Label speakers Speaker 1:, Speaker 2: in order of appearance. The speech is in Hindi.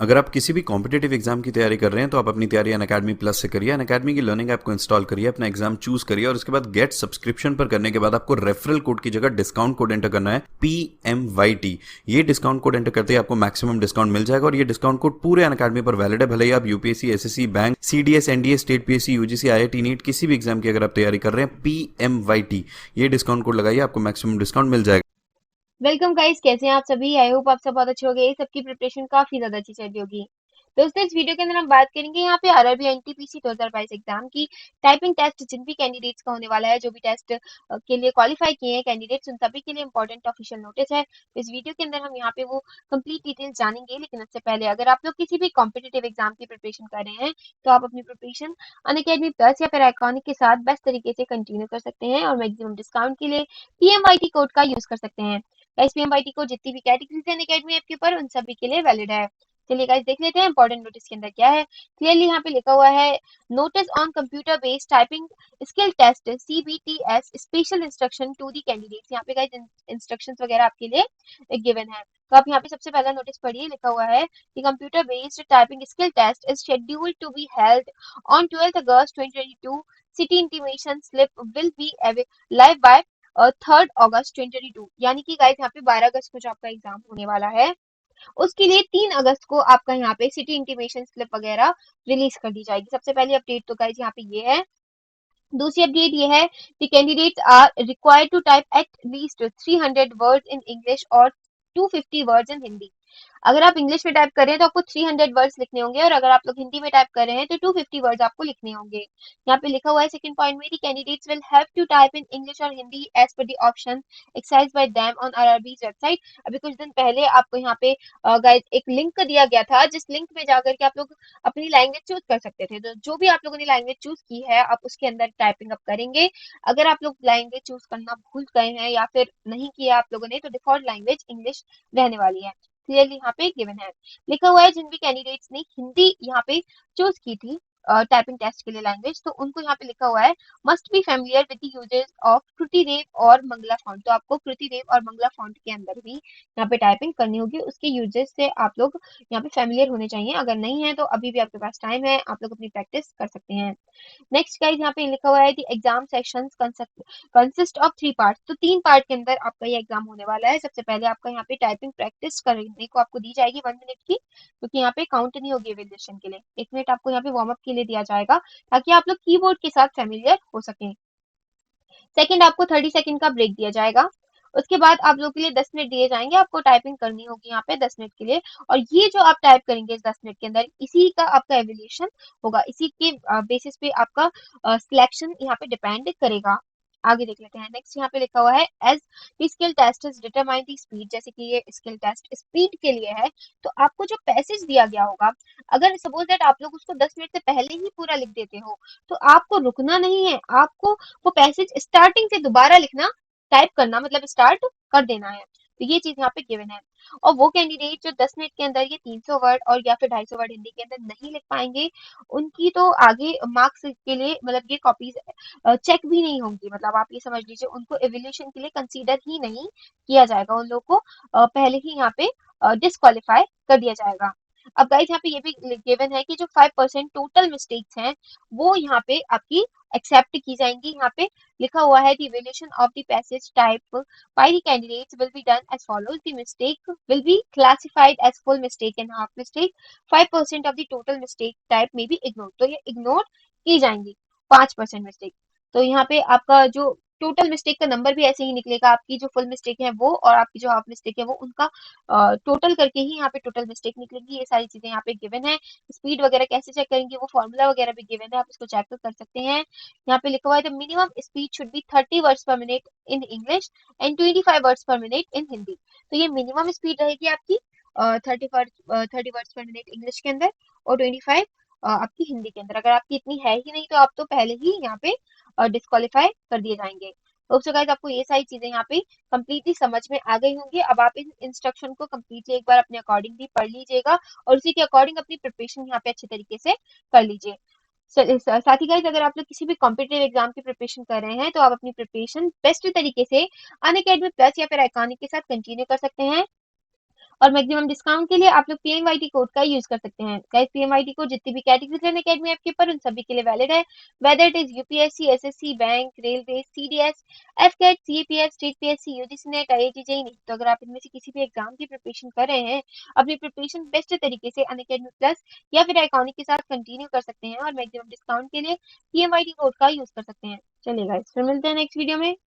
Speaker 1: अगर आप किसी भी कॉम्पिटेटिव एग्जाम की तैयारी कर रहे हैं तो आप अपनी तैयारी अनअकैडमी प्लस से करिए। अनअकैडमी की लर्निंग ऐप को इंस्टॉल करिए, अपना एग्जाम चूज करिए और उसके बाद गेट सब्सक्रिप्शन पर करने के बाद आपको रेफरल कोड की जगह डिस्काउंट कोड एंटर करना है, PMYT। ये डिस्काउंट कोड एंटर करते ही आपको मैक्सिमम डिस्काउंट मिल जाएगा और ये डिस्काउंट कोड पूरे अनअकैडमी पर वैलिड है। भले ही आप UPSC, SSC, bank, CDS, NDA, state PSC, UGC, IIT, NEET किसी भी एग्जाम की अगर आप तैयारी कर रहे हैं, PMYT ये डिस्काउंट कोड लगाइए, आपको मैक्सिमम डिस्काउंट मिल जाएगा।
Speaker 2: वेलकम गाइस, कैसे हैं आप सभी। आई होप आप सब बहुत अच्छे होंगे। सबकी प्रिपरेशन काफी ज्यादा अच्छी चल रही होगी। दोस्तों, इस वीडियो के अंदर हम बात करेंगे यहाँ पे आरआरबी एनटीपीसी 2022 एग्जाम की टाइपिंग टेस्ट जिन भी कैंडिडेट्स का होने वाला है, जो भी टेस्ट के लिए क्वालिफाई किए हैं कैंडिडेट्स, उन सभी के लिए इंपॉर्टेंट ऑफिशियल नोटिस है। इस वीडियो के अंदर हम यहाँ पे वो कंप्लीट डिटेल्स जानेंगे, लेकिन उससे पहले अगर आप लोग किसी भी कॉम्पिटेटिव एग्जाम की प्रिपरेशन कर रहे हैं तो आप अपनी प्रिपरेशन अनअकैडमी प्लस या फिर आइकॉनिक के साथ बेस्ट तरीके से कंटिन्यू कर सकते हैं और मैक्सिमम डिस्काउंट के लिए पीएमवाईटी कोड का यूज कर सकते हैं। एसपीएमवाईटी को जितनी भी कैटेगरीज है अकेडमी ऐप के ऊपर, उन सभी के लिए वैलिड है। चलिए गाइस, देख लेते हैं इंपॉर्टेंट नोटिस के अंदर क्या है। क्लियरली यहाँ पे लिखा हुआ है, notice on computer based typing skill test CBTS special instruction to the candidates. यहाँ पे गाइस इंस्ट्रक्शंस वगैरह आपके लिए गिवन है। तो आप यहाँ पे सबसे पहला नोटिस पढ़िए। लिखा हुआ है कि computer based typing skill test is scheduled to be held on 12 August 2022। City intimation slip will be live by 3 August 2022। यानी कि गाइस यहाँ पे 12 अगस्त को जो आपका एग्जाम होने वाला है, उसके लिए 3 अगस्त को आपका यहाँ पे सिटी इंटीमेशन स्लिप वगैरह रिलीज कर दी जाएगी। सबसे पहली अपडेट तो गाइस यहाँ पे ये है। दूसरी अपडेट ये है कि candidates are required to type at least 300 words in English और 250 वर्ड्स इन हिंदी। अगर आप इंग्लिश में टाइप कर रहे हैं तो आपको 300 वर्ड्स लिखने होंगे, और अगर आप लोग हिंदी में टाइप कर रहे हैं तो 250 वर्ड्स आपको लिखने होंगे। यहाँ पे लिखा हुआ है सेकंड पॉइंट में, candidates will have to type in English और Hindi as per the option exercise by them on RRB website. अभी कुछ दिन पहले आपको यहाँ पे गाइस एक लिंक दिया गया था, जिस लिंक में जाकर के आप लोग अपनी लैंग्वेज चूज कर सकते थे। तो जो भी आप लोगों ने लैंग्वेज चूज की है, आप उसके अंदर टाइपिंग अप करेंगे। अगर आप लोग लैंग्वेज चूज करना भूल गए हैं या फिर नहीं किया आप लोगों ने, तो डिफॉल्ट लैंग्वेज इंग्लिश रहने वाली है। क्लियरली यहाँ पे गिवन है। लिखा हुआ है जिन भी कैंडिडेट्स ने हिंदी यहाँ पे चूज की थी टाइपिंग टेस्ट के लिए लैंग्वेज, तो उनको यहाँ पे लिखा हुआ है must be familiar with the uses of Kruti Dev और मंगला फॉन्ट। तो आपको कृतिदेव और मंगला फॉन्ट के अंदर भी यहाँ पे टाइपिंग करनी होगी। उसके यूजेस से आप लोग यहाँ पे फेमिलियर होने चाहिए। अगर नहीं है तो अभी भी आपके पास टाइम है, आप लोग अपनी प्रैक्टिस कर सकते हैं। नेक्स्ट गाइस, यहाँ पे लिखा हुआ है कि exam sessions consist of 3 parts. तो 3 पार्ट के अंदर आपका ये एग्जाम होने वाला है। सबसे पहले आपका यहाँ पे टाइपिंग प्रैक्टिस करने को आपको दी जाएगी 1 मिनट की, क्योंकि यहाँ पे काउंट नहीं होगी एवेल्यूएशन के लिए। 1 मिनट आपको यहाँ पे वार्म अप के लिए दिया जाएगा, ताकि आप लोग कीबोर्ड के साथ फेमिलियर हो सकें। सेकंड, आपको 30 सेकंड का ब्रेक दिया जाएगा। उसके बाद आप लोग के लिए 10 मिनट दिए जाएंगे। आपको टाइपिंग करनी होगी यहाँ पे 10 मिनट के लिए, और ये जो आप टाइप करेंगे इस 10 मिनट के अंदर, इसी का आपका एवेल्यूएशन होगा। इसी के बेसिस पे आपका सिलेक्शन यहाँ पे डिपेंड करेगा। आगे देख लेते हैं। नेक्स्ट यहाँ पे लिखा हुआ है, as skill test is determine the speed. जैसे कि ये स्किल टेस्ट स्पीड के लिए है, तो आपको जो पैसेज दिया गया होगा, अगर सपोज दैट आप लोग उसको 10 मिनट से पहले ही पूरा लिख देते हो, तो आपको रुकना नहीं है। आपको वो पैसेज स्टार्टिंग से दोबारा लिखना, टाइप करना, मतलब स्टार्ट कर देना है। तो ये चीज यहाँ पे गिवन है। और वो कैंडिडेट जो 10 मिनट के अंदर ये 300 वर्ड और या फिर 250 वर्ड हिंदी के अंदर नहीं लिख पाएंगे, उनकी तो आगे मार्क्स के लिए मतलब ये कॉपीज चेक भी नहीं होंगी। मतलब आप ये समझ लीजिए, उनको एवेल्यूएशन के लिए कंसीडर ही नहीं किया जाएगा। उन लोगों को पहले ही यहाँ पे डिस्क्वालीफाई कर दिया जाएगा। अब गाइस, यहाँ पे ये भी गिवन है कि जो 5% टोटल मिस्टेक्स हैं, वो यहाँ पे आपकी एक्सेप्ट की जाएंगी। यहाँ पे लिखा हुआ है, the evaluation of the passage type by the candidates will be done as follows. The mistake will be classified as full mistake and half mistake. 5% of the total mistake type may be ignored. तो ये इग्नोर की जाएंगी 5% मिस्टेक। तो यहाँ पे आपका जो टोटल मिस्टेक का नंबर भी ऐसे ही निकलेगा। आपकी जो फुल मिस्टेक है वो, और आपकी जो हाफ मिस्टेक है वो, उनका टोटल करके ही यहाँ पे टोटल मिस्टेक निकलेगी। ये सारी चीजें यहाँ पे गिवन है। स्पीड वगैरह कैसे चेक करेंगे, वो फॉर्मूला वगैरह भी गिवन है, आप इसको चेक कर सकते हैं। यहाँ पे लिखा हुआ है, the minimum speed should be 30 words पर minute in English and 25 words पर मिनट इन हिंदी। तो ये मिनिमम स्पीड रहेगी आपकी 30 वर्ड्स पर मिनट इंग्लिश के अंदर और 25 आपकी हिंदी के अंदर। अगर आपकी इतनी है ही नहीं, तो आप तो पहले ही यहाँ पे डिस्क्वालीफाई कर दिए जाएंगे। तो सो गाइस, आपको ये सारी चीजें यहाँ पे कंप्लीटली समझ में आ गई होंगी। अब आप इन इंस्ट्रक्शन को कंप्लीटली एक बार अपने अकॉर्डिंग भी पढ़ लीजिएगा, और उसी के अकॉर्डिंग अपनी प्रिपरेशन यहाँ पे अच्छे तरीके से कर लीजिए। साथ ही गाइस, अगर आप लोग किसी भी कॉम्पिटेटिव एग्जाम की प्रिपरेशन कर रहे हैं, तो आप अपनी प्रिपरेशन बेस्ट तरीके से अनअकैडमी प्लस या फिर आइकॉनिक के साथ कंटिन्यू कर सकते हैं। और मैक्सिमम डिस्काउंट के लिए आप लोग PMYT कोड का यूज कर सकते हैं। गाइस PMYT कोड जितनी भी कैटेगरी अकेडमी आपके ऊपर उन सभी के लिए वैलिड है, whether it is UPSC, SSC, bank, railway, CDS, AFCAT, CAPF, state PSC, UGC NET, IIT JEE नहीं। तो अगर आप इनमें से किसी भी एग्जाम की प्रिपरेशन कर रहे हैं, अपनी प्रिपरेशन बेस्ट तरीके से अनअकैडमी प्लस या फिर आइकॉनिक के साथ कंटिन्यू कर सकते हैं और मैक्सिमम डिस्काउंट के लिए PMYT कोड का यूज कर सकते हैं। चलिए गाइस फिर मिलते हैं नेक्स्ट वीडियो में।